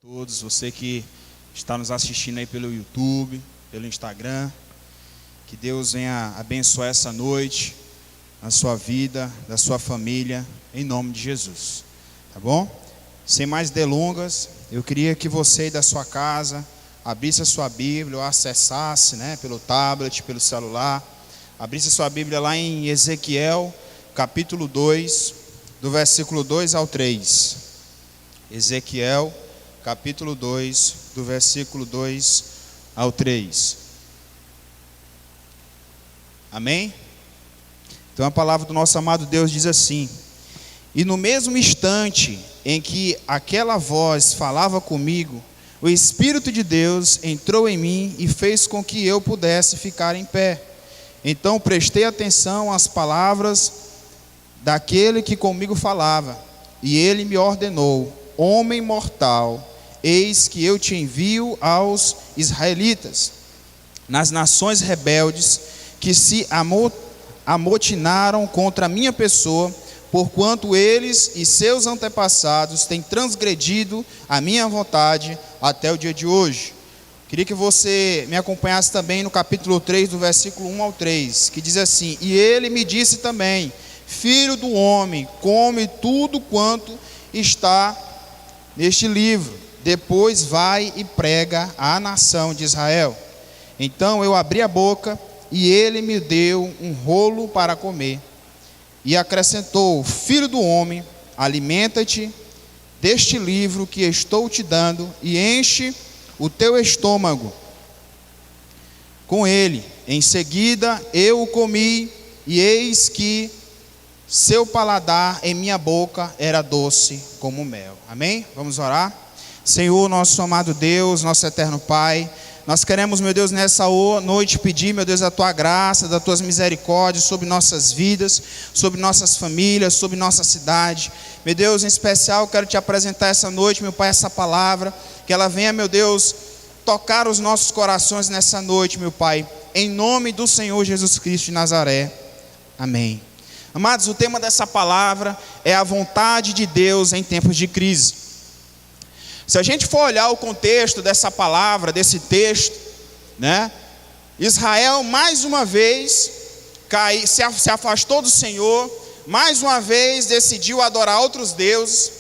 Todos, você que está nos assistindo aí pelo YouTube, pelo Instagram, que Deus venha abençoar essa noite, a sua vida, da sua família, em nome de Jesus, tá bom? Sem mais delongas, eu queria que você aí da sua casa abrisse a sua Bíblia, ou acessasse, pelo tablet, pelo celular, abrisse a sua Bíblia lá em Ezequiel, capítulo 2, do versículo 2 ao 3. Ezequiel, capítulo 2, do versículo 2 ao 3. Amém? Então a palavra do nosso amado Deus diz assim: E no mesmo instante em que aquela voz falava comigo, o Espírito de Deus entrou em mim e fez com que eu pudesse ficar em pé. Então prestei atenção às palavras daquele que comigo falava, e ele me ordenou: Homem mortal, eis que eu te envio aos israelitas, nas nações rebeldes que se amotinaram contra a minha pessoa, porquanto eles e seus antepassados têm transgredido a minha vontade até o dia de hoje. Queria que você me acompanhasse também no capítulo 3, do versículo 1 ao 3, que diz assim: E ele me disse também: Filho do homem, come tudo quanto está neste livro, depois vai e prega à nação de Israel. Então eu abri a boca, e ele me deu um rolo para comer, e acrescentou: Filho do homem, alimenta-te deste livro que estou te dando, e enche o teu estômago com ele. Em seguida eu o comi, e eis que seu paladar em minha boca era doce como mel. Amém? Vamos orar? Senhor, nosso amado Deus, nosso eterno Pai, nós queremos, meu Deus, nessa noite pedir, meu Deus, a Tua graça, das Tuas misericórdias sobre nossas vidas, sobre nossas famílias, sobre nossa cidade. Meu Deus, em especial, quero Te apresentar essa noite, meu Pai, essa palavra, que ela venha, meu Deus, tocar os nossos corações nessa noite, meu Pai, em nome do Senhor Jesus Cristo de Nazaré. Amém. Amados, o tema dessa palavra é a vontade de Deus em tempos de crise. Se a gente for olhar o contexto dessa palavra, desse texto, Israel mais uma vez se afastou do Senhor, mais uma vez decidiu adorar outros deuses,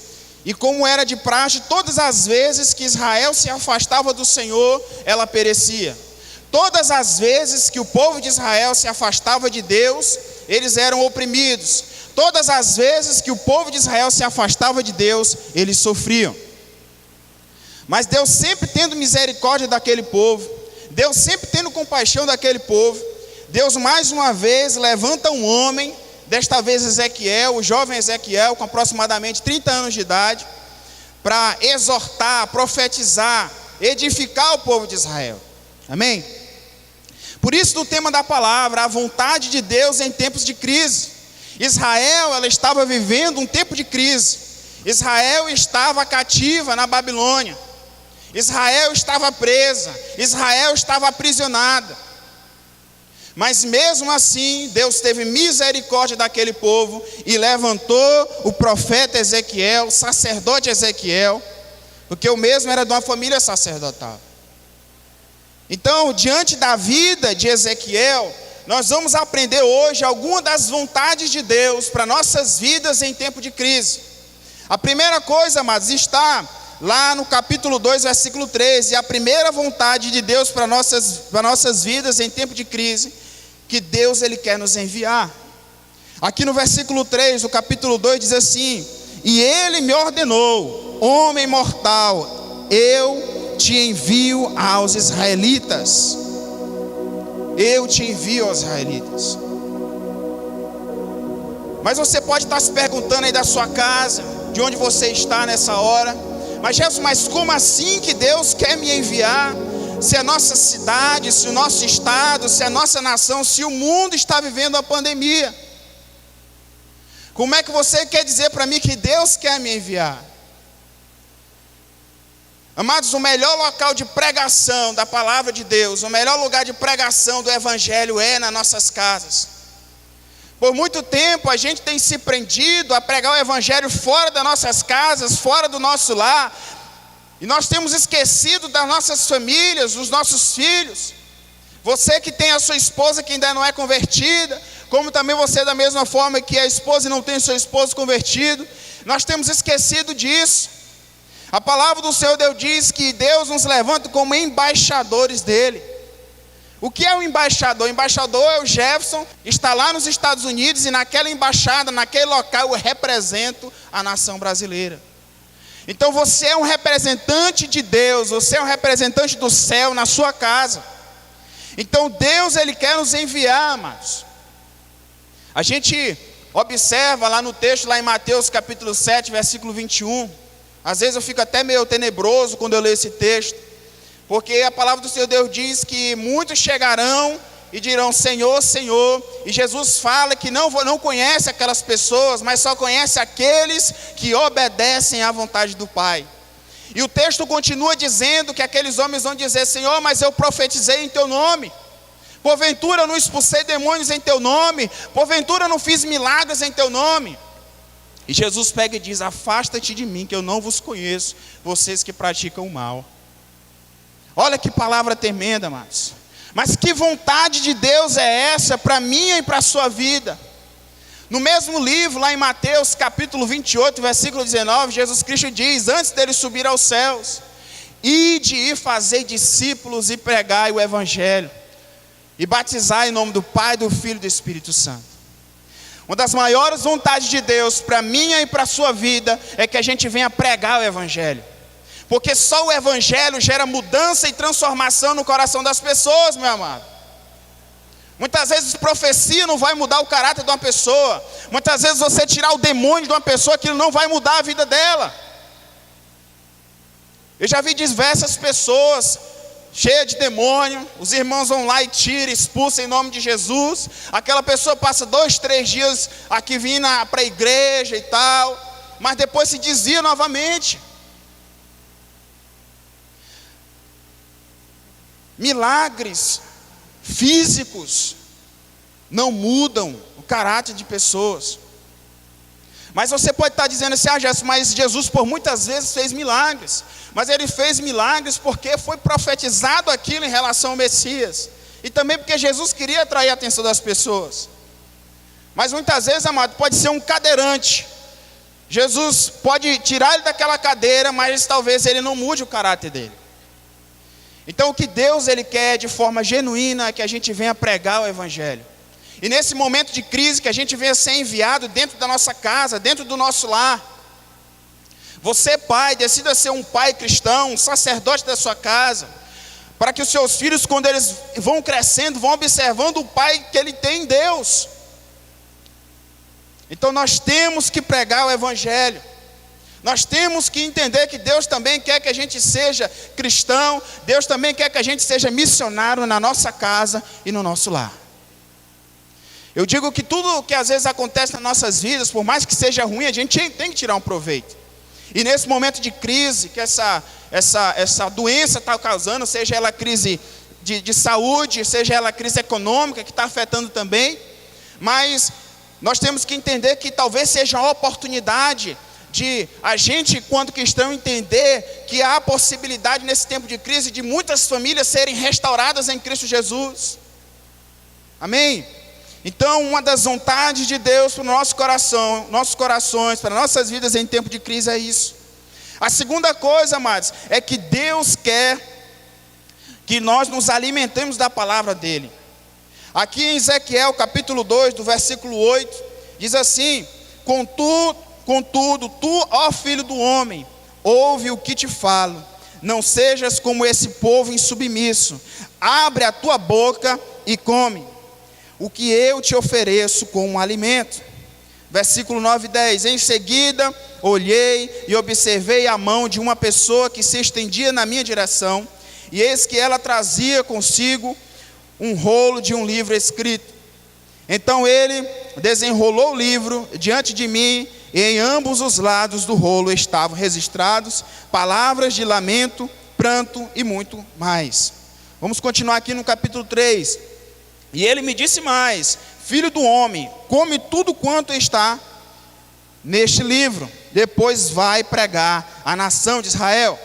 e como era de praxe, todas as vezes que Israel se afastava do Senhor, ela perecia. Todas as vezes que o povo de Israel se afastava de Deus, eles eram oprimidos. Todas as vezes que o povo de Israel se afastava de Deus, eles sofriam. Mas Deus sempre tendo misericórdia daquele povo, Deus sempre tendo compaixão daquele povo, Deus mais uma vez levanta um homem, desta vez Ezequiel, o jovem Ezequiel, com aproximadamente 30 anos de idade, para exortar, profetizar, edificar o povo de Israel. Amém? Por isso, no tema da palavra, a vontade de Deus em tempos de crise. Israel, ela estava vivendo um tempo de crise. Israel estava cativa na Babilônia. Israel estava presa. Israel estava aprisionada. Mas mesmo assim, Deus teve misericórdia daquele povo e levantou o profeta Ezequiel, o sacerdote Ezequiel, porque o mesmo era de uma família sacerdotal. Então, diante da vida de Ezequiel, nós vamos aprender hoje algumas das vontades de Deus para nossas vidas em tempo de crise. A primeira coisa, amados, está lá no capítulo 2, versículo 13, a primeira vontade de Deus para nossas vidas em tempo de crise, que Deus ele quer nos enviar. Aqui no versículo 3 do capítulo 2 diz assim: E ele me ordenou: Homem mortal, eu te envio aos israelitas. Eu te envio aos israelitas. Mas você pode estar se perguntando aí da sua casa, de onde você está nessa hora: Mas Jesus, mas como assim que Deus quer me enviar? Se a nossa cidade, se o nosso estado, se a nossa nação, se o mundo está vivendo a pandemia, como é que você quer dizer para mim que Deus quer me enviar? Amados, o melhor local de pregação da palavra de Deus, o melhor lugar de pregação do evangelho é nas nossas casas. Por muito tempo a gente tem se prendido a pregar o evangelho fora das nossas casas, fora do nosso lar, E nós temos esquecido das nossas famílias, dos nossos filhos. Você que tem a sua esposa que ainda não é convertida, como também você da mesma forma que a esposa e não tem seu esposo convertido, nós temos esquecido disso. A palavra do Senhor Deus diz que Deus nos levanta como embaixadores dele. O que é o embaixador? O embaixador é o Jefferson, está lá nos Estados Unidos e naquela embaixada, naquele local eu represento a nação brasileira. Então você é um representante de Deus, você é um representante do céu na sua casa. Então Deus, Ele quer nos enviar, amados. A gente observa lá no texto, lá em Mateus capítulo 7, versículo 21. Às vezes eu fico até meio tenebroso quando eu leio esse texto, porque a palavra do Senhor Deus diz que muitos chegarão e dirão: Senhor, Senhor. E Jesus fala que não conhece aquelas pessoas, mas só conhece aqueles que obedecem à vontade do Pai. E o texto continua dizendo que aqueles homens vão dizer: Senhor, mas eu profetizei em teu nome. Porventura eu não expulsei demônios em teu nome. Porventura eu não fiz milagres em teu nome. E Jesus pega e diz: afasta-te de mim, que eu não vos conheço, vocês que praticam o mal. Olha que palavra tremenda, amados. Mas que vontade de Deus é essa para mim e para a sua vida? No mesmo livro, lá em Mateus capítulo 28, versículo 19, Jesus Cristo diz, antes dele subir aos céus: ide e fazei discípulos e pregai o evangelho, e batizai em nome do Pai, do Filho e do Espírito Santo. Uma das maiores vontades de Deus para minha e para a sua vida é que a gente venha pregar o evangelho. Porque só o evangelho gera mudança e transformação no coração das pessoas, meu amado. Muitas vezes profecia não vai mudar o caráter de uma pessoa. Muitas vezes você tirar o demônio de uma pessoa, aquilo não vai mudar a vida dela. Eu já vi diversas pessoas cheias de demônio, os irmãos vão lá e tiram, expulsam em nome de Jesus. Aquela pessoa passa 2, 3 dias aqui vindo para a igreja e tal, mas depois se desvia novamente. Milagres físicos não mudam o caráter de pessoas. Mas você pode estar dizendo assim: mas Jesus por muitas vezes fez milagres. Mas ele fez milagres porque foi profetizado aquilo em relação ao Messias. E também porque Jesus queria atrair a atenção das pessoas. Mas muitas vezes, amado, pode ser um cadeirante. Jesus pode tirar ele daquela cadeira, mas talvez ele não mude o caráter dele. Então o que Deus ele quer de forma genuína é que a gente venha pregar o evangelho. E nesse momento de crise que a gente venha ser enviado dentro da nossa casa, dentro do nosso lar. Você, pai, decida ser um pai cristão, um sacerdote da sua casa, para que os seus filhos, quando eles vão crescendo, vão observando o pai que ele tem em Deus. Então nós temos que pregar o evangelho. Nós temos que entender que Deus também quer que a gente seja cristão. Deus também quer que a gente seja missionário na nossa casa e no nosso lar. Eu digo que tudo que às vezes acontece nas nossas vidas, por mais que seja ruim, a gente tem que tirar um proveito. E nesse momento de crise que essa doença está causando, seja ela crise de saúde, seja ela crise econômica que está afetando também, mas nós temos que entender que talvez seja uma oportunidade de a gente, quando cristão, entender que há a possibilidade nesse tempo de crise de muitas famílias serem restauradas em Cristo Jesus. Amém? Então, uma das vontades de Deus para o nosso coração, nossos corações, para nossas vidas em tempo de crise é isso. A segunda coisa, amados, é que Deus quer que nós nos alimentemos da palavra dele. Aqui em Ezequiel capítulo 2, do versículo 8, diz assim: Contudo, tu, ó filho do homem, ouve o que te falo, não sejas como esse povo insubmisso, abre a tua boca e come o que eu te ofereço como alimento. Versículo 9 e 10, em seguida olhei e observei a mão de uma pessoa que se estendia na minha direção, e eis que ela trazia consigo um rolo de um livro escrito. Então ele desenrolou o livro diante de mim, e em ambos os lados do rolo estavam registrados palavras de lamento, pranto e muito mais. Vamos continuar aqui no capítulo 3. E ele me disse mais: filho do homem, come tudo quanto está neste livro, depois vai pregar à nação de Israel.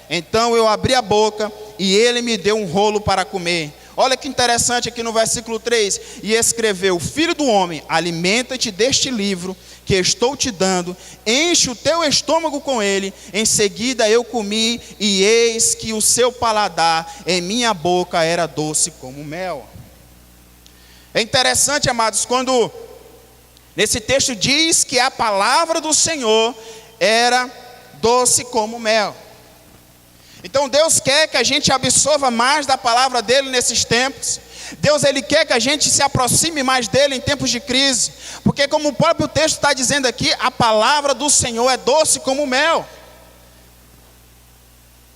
Então eu abri a boca e ele me deu um rolo para comer. Olha que interessante aqui no versículo 3. E escreveu: Filho do homem, alimenta-te deste livro que estou te dando, enche o teu estômago com ele. Em seguida eu comi, e eis que o seu paladar em minha boca era doce como mel. É interessante, amados, quando nesse texto diz que a palavra do Senhor era doce como mel. Então Deus quer que a gente absorva mais da palavra dele nesses tempos. Deus, ele quer que a gente se aproxime mais dele em tempos de crise. Porque como o próprio texto está dizendo aqui, a palavra do Senhor é doce como mel.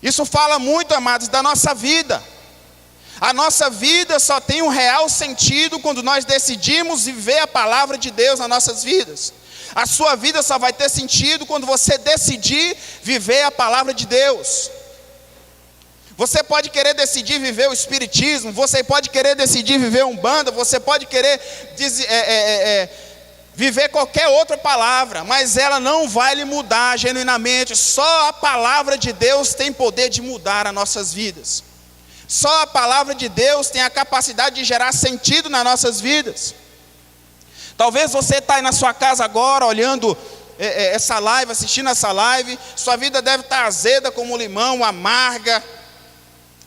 Isso fala muito, amados, da nossa vida. A nossa vida só tem um real sentido quando nós decidimos viver a palavra de Deus nas nossas vidas. A sua vida só vai ter sentido quando você decidir viver a palavra de Deus. Você pode querer decidir viver o espiritismo, você pode querer decidir viver umbanda, você pode querer viver qualquer outra palavra, mas ela não vai lhe mudar genuinamente. Só a palavra de Deus tem poder de mudar as nossas vidas. Só a palavra de Deus tem a capacidade de gerar sentido nas nossas vidas. Talvez você está aí na sua casa agora, olhando essa live, assistindo essa live, sua vida deve estar azeda como limão, amarga,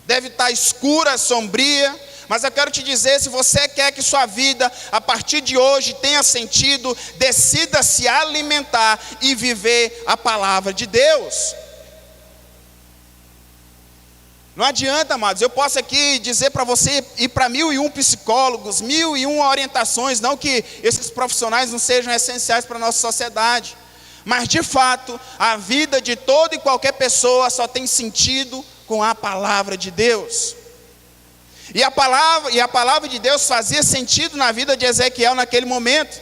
deve estar escura, sombria, mas eu quero te dizer, se você quer que sua vida, a partir de hoje, tenha sentido, decida se alimentar e viver a palavra de Deus. Não adianta, amados, eu posso aqui dizer para você ir para 1001 psicólogos, 1001 orientações, não que esses profissionais não sejam essenciais para a nossa sociedade, mas de fato, a vida de toda e qualquer pessoa só tem sentido com a palavra de Deus. E a palavra de Deus fazia sentido na vida de Ezequiel naquele momento.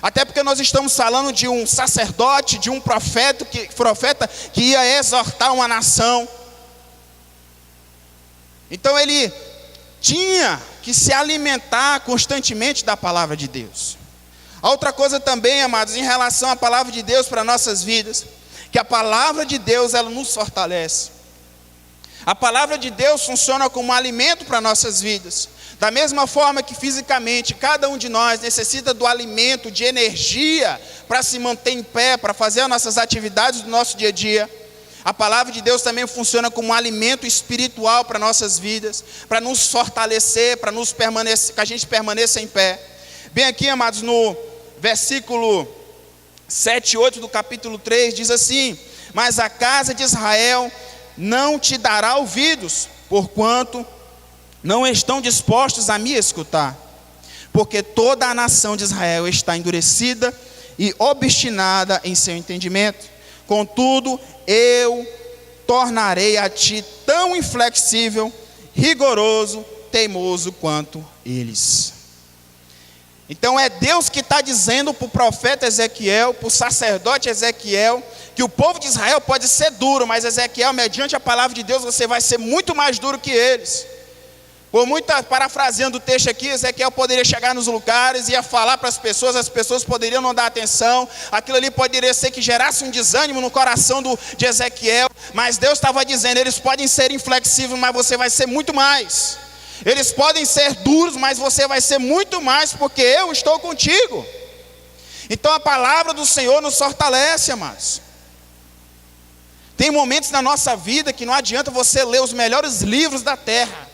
Até porque nós estamos falando de um sacerdote, de um profeta que ia exortar uma nação. Então ele tinha que se alimentar constantemente da palavra de Deus. A outra coisa também, amados, em relação à palavra de Deus para nossas vidas, que a palavra de Deus, ela nos fortalece. A palavra de Deus funciona como alimento para nossas vidas. Da mesma forma que fisicamente, cada um de nós necessita do alimento, de energia, para se manter em pé, para fazer as nossas atividades do nosso dia a dia. A palavra de Deus também funciona como um alimento espiritual para nossas vidas, para nos fortalecer, para que a gente permaneça em pé. Bem aqui, amados, no versículo 7 e 8 do capítulo 3, diz assim: Mas a casa de Israel não te dará ouvidos, porquanto não estão dispostos a me escutar. Porque toda a nação de Israel está endurecida e obstinada em seu entendimento. Contudo, eu tornarei a ti tão inflexível, rigoroso, teimoso quanto eles. Então é Deus que está dizendo para o profeta Ezequiel, para o sacerdote Ezequiel, que o povo de Israel pode ser duro, mas Ezequiel, mediante a palavra de Deus, você vai ser muito mais duro que eles. Parafraseando o texto aqui, Ezequiel poderia chegar nos lugares, ia falar para as pessoas poderiam não dar atenção, aquilo ali poderia ser que gerasse um desânimo no coração de Ezequiel, mas Deus estava dizendo, eles podem ser inflexíveis, mas você vai ser muito mais. Eles podem ser duros, mas você vai ser muito mais, porque eu estou contigo. Então a palavra do Senhor nos fortalece, amados. Tem momentos na nossa vida que não adianta você ler os melhores livros da terra.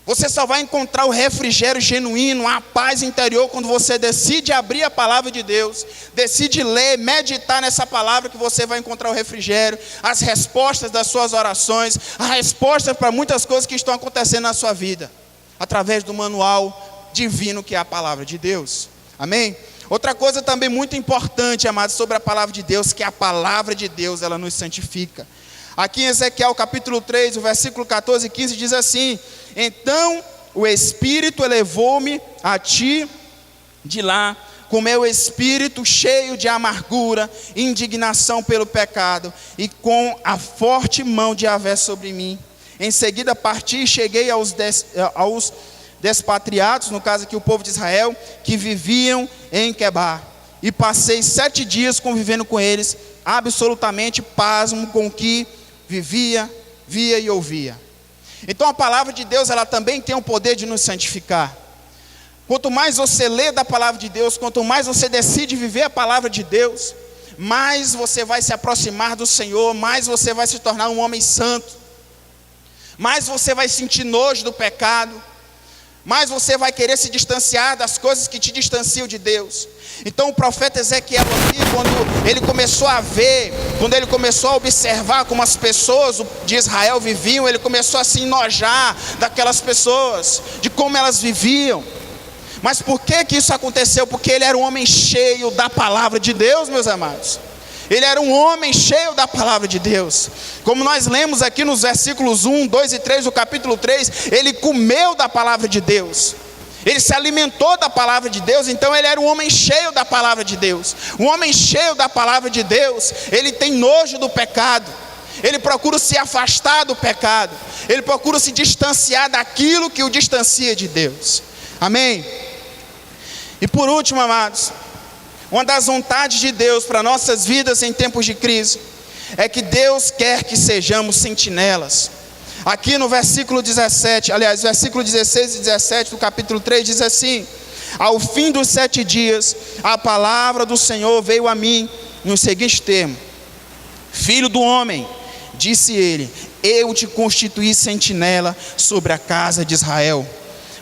Você só vai encontrar o refrigério genuíno, a paz interior, quando você decide abrir a palavra de Deus, decide ler, meditar nessa palavra, que você vai encontrar o refrigério, as respostas das suas orações, as respostas para muitas coisas que estão acontecendo na sua vida, através do manual divino que é a palavra de Deus. Amém? Outra coisa também muito importante, amados, sobre a palavra de Deus, que a palavra de Deus, ela nos santifica. Aqui em Ezequiel capítulo 3, o versículo 14 e 15 diz assim: Então o Espírito elevou-me a ti de lá, com meu espírito cheio de amargura, indignação pelo pecado, e com a forte mão de Yahvé sobre mim. Em seguida parti e cheguei aos despatriados, no caso aqui o povo de Israel, que viviam em Quebar. E passei 7 dias convivendo com eles, absolutamente pasmo com que vivia, via e ouvia. Então a palavra de Deus, ela também tem o poder de nos santificar. Quanto mais você lê da palavra de Deus, quanto mais você decide viver a palavra de Deus, mais você vai se aproximar do Senhor, mais você vai se tornar um homem santo, mais você vai sentir nojo do pecado, mais você vai querer se distanciar das coisas que te distanciam de Deus. Então o profeta Ezequiel aqui, quando ele começou a ver, quando ele começou a observar como as pessoas de Israel viviam, ele começou a se enojar daquelas pessoas, de como elas viviam. Mas por que isso aconteceu? Porque ele era um homem cheio da palavra de Deus, meus amados. Ele era um homem cheio da palavra de Deus. Como nós lemos aqui nos versículos 1, 2 e 3 do capítulo 3, ele comeu da palavra de Deus. Ele se alimentou da palavra de Deus, então ele era um homem cheio da palavra de Deus. Um homem cheio da palavra de Deus, ele tem nojo do pecado. Ele procura se afastar do pecado. Ele procura se distanciar daquilo que o distancia de Deus. Amém? E por último, amados, uma das vontades de Deus para nossas vidas em tempos de crise é que Deus quer que sejamos sentinelas. Aqui no versículo 17, aliás, versículo 16 e 17 do capítulo 3 diz assim: ao fim dos 7 dias, a palavra do Senhor veio a mim no seguinte termo: filho do homem, disse ele, eu te constituí sentinela sobre a casa de Israel.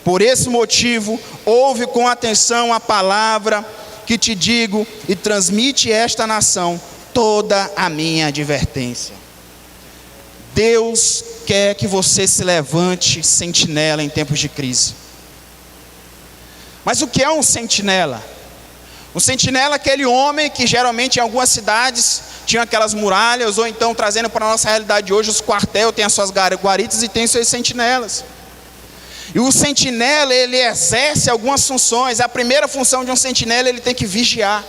Por esse motivo, ouve com atenção a palavra que te digo e transmite esta nação toda a minha advertência. Deus quer que você se levante sentinela em tempos de crise. Mas o que é um sentinela? Um sentinela é aquele homem que geralmente em algumas cidades tinha aquelas muralhas, ou então trazendo para a nossa realidade de hoje, os quartéis têm as suas guaritas e tem suas sentinelas. E o sentinela, ele exerce algumas funções. A primeira função de um sentinela, ele tem que vigiar.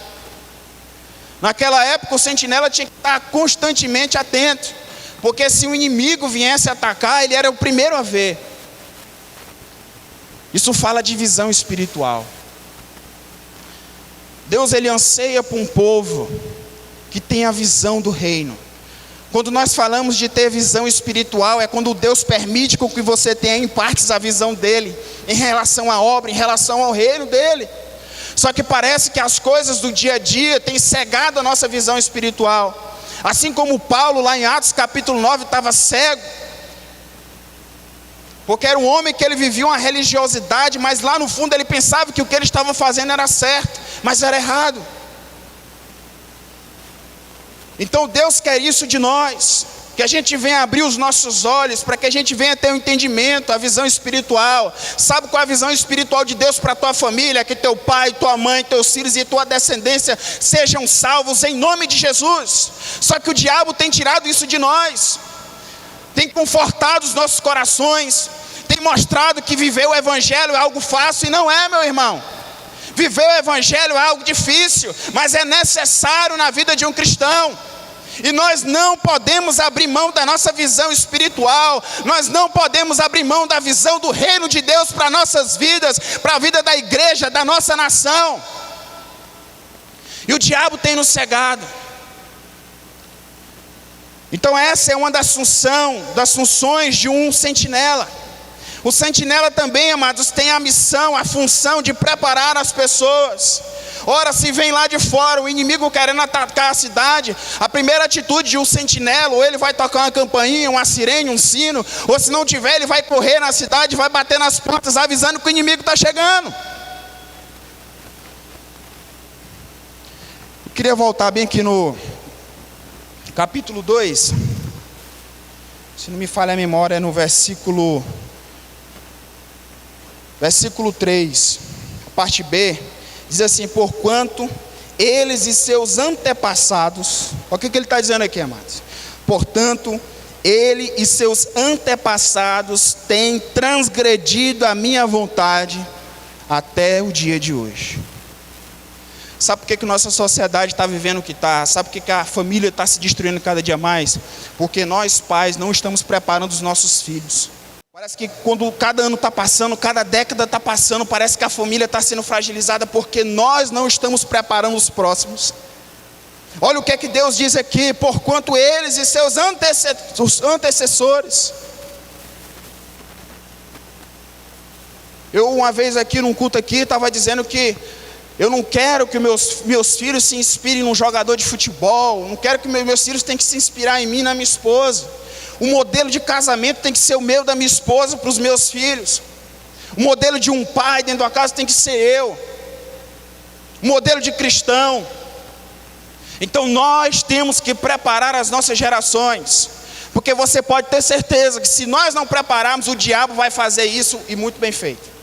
Naquela época o sentinela tinha que estar constantemente atento, porque se o inimigo viesse atacar, ele era o primeiro a ver. Isso fala de visão espiritual. Deus, ele anseia por um povo que tem a visão do reino. Quando nós falamos de ter visão espiritual, é quando Deus permite com que você tenha em partes a visão dele, em relação à obra, em relação ao reino dele. Só que parece que as coisas do dia a dia têm cegado a nossa visão espiritual. Assim como Paulo lá em Atos capítulo 9 estava cego, porque era um homem que ele vivia uma religiosidade, mas lá no fundo ele pensava que o que ele estava fazendo era certo, mas era errado. Então Deus quer isso de nós, que a gente venha abrir os nossos olhos, para que a gente venha ter um entendimento, a visão espiritual. Sabe qual é a visão espiritual de Deus para a tua família? Que teu pai, tua mãe, teus filhos e tua descendência sejam salvos em nome de Jesus. Só que o diabo tem tirado isso de nós, tem confortado os nossos corações, tem mostrado que viver o evangelho é algo fácil, e não é, meu irmão. Viver o evangelho é algo difícil, mas é necessário na vida de um cristão. E nós não podemos abrir mão da nossa visão espiritual. Nós não podemos abrir mão da visão do reino de Deus para nossas vidas, para a vida da igreja, da nossa nação. E o diabo tem nos cegado. Então essa é uma das funções de um sentinela. O sentinela também, amados, tem a missão, a função de preparar as pessoas. Ora, se vem lá de fora o inimigo querendo atacar a cidade, a primeira atitude de um sentinela, ou ele vai tocar uma campainha, uma sirene, um sino, ou se não tiver, ele vai correr na cidade, vai bater nas portas, avisando que o inimigo está chegando. Eu queria voltar bem aqui no capítulo 2, se não me falha a memória, é no versículo 3, a parte B, diz assim: porquanto eles e seus antepassados, olha o que ele está dizendo aqui, amados. Portanto, ele e seus antepassados têm transgredido a minha vontade até o dia de hoje. Sabe por que nossa sociedade está vivendo o que está? Sabe por que a família está se destruindo cada dia mais? Porque nós pais não estamos preparando os nossos filhos. Parece que quando cada ano está passando, cada década está passando, parece que a família está sendo fragilizada, porque nós não estamos preparando os próximos. Olha o que é que Deus diz aqui: porquanto eles e seus antecessores. Eu uma vez aqui num culto aqui estava dizendo que eu não quero que meus filhos se inspirem num jogador de futebol, não quero que meus filhos tenham que se inspirar em mim e na minha esposa. O modelo de casamento tem que ser o meu, da minha esposa, para os meus filhos. O modelo de um pai dentro da casa tem que ser eu. O modelo de cristão. Então nós temos que preparar as nossas gerações, porque você pode ter certeza que se nós não prepararmos, o diabo vai fazer isso, e muito bem feito.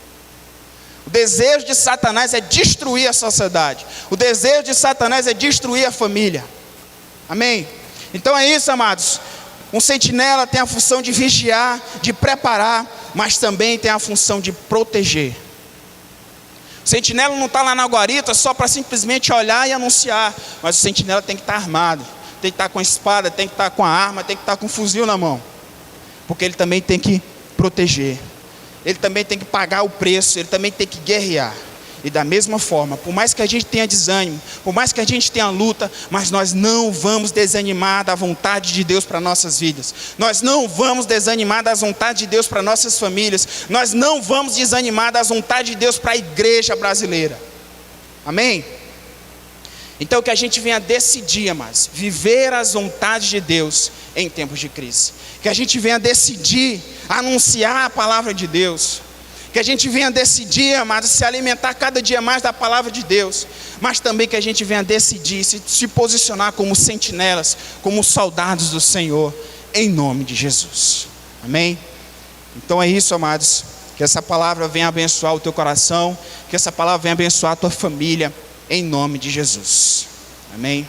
O desejo de Satanás é destruir a sociedade. O desejo de Satanás é destruir a família. Amém? Então é isso, amados. Um sentinela tem a função de vigiar, de preparar, mas também tem a função de proteger. O sentinela não está lá na guarita só para simplesmente olhar e anunciar, mas o sentinela tem que estar armado, tem que estar com a espada, tem que estar com a arma, tem que estar com um fuzil na mão, porque ele também tem que proteger, ele também tem que pagar o preço, ele também tem que guerrear. E da mesma forma, por mais que a gente tenha desânimo, por mais que a gente tenha luta, mas nós não vamos desanimar da vontade de Deus para nossas vidas. Nós não vamos desanimar das vontades de Deus para nossas famílias. Nós não vamos desanimar das vontades de Deus para a igreja brasileira. Amém? Então que a gente venha decidir, amados, viver as vontades de Deus em tempos de crise. Que a gente venha decidir anunciar a palavra de Deus. Que a gente venha decidir, amados, se alimentar cada dia mais da palavra de Deus. Mas também que a gente venha decidir se posicionar como sentinelas, como soldados do Senhor, em nome de Jesus. Amém? Então é isso, amados. Que essa palavra venha abençoar o teu coração. Que essa palavra venha abençoar a tua família, em nome de Jesus. Amém?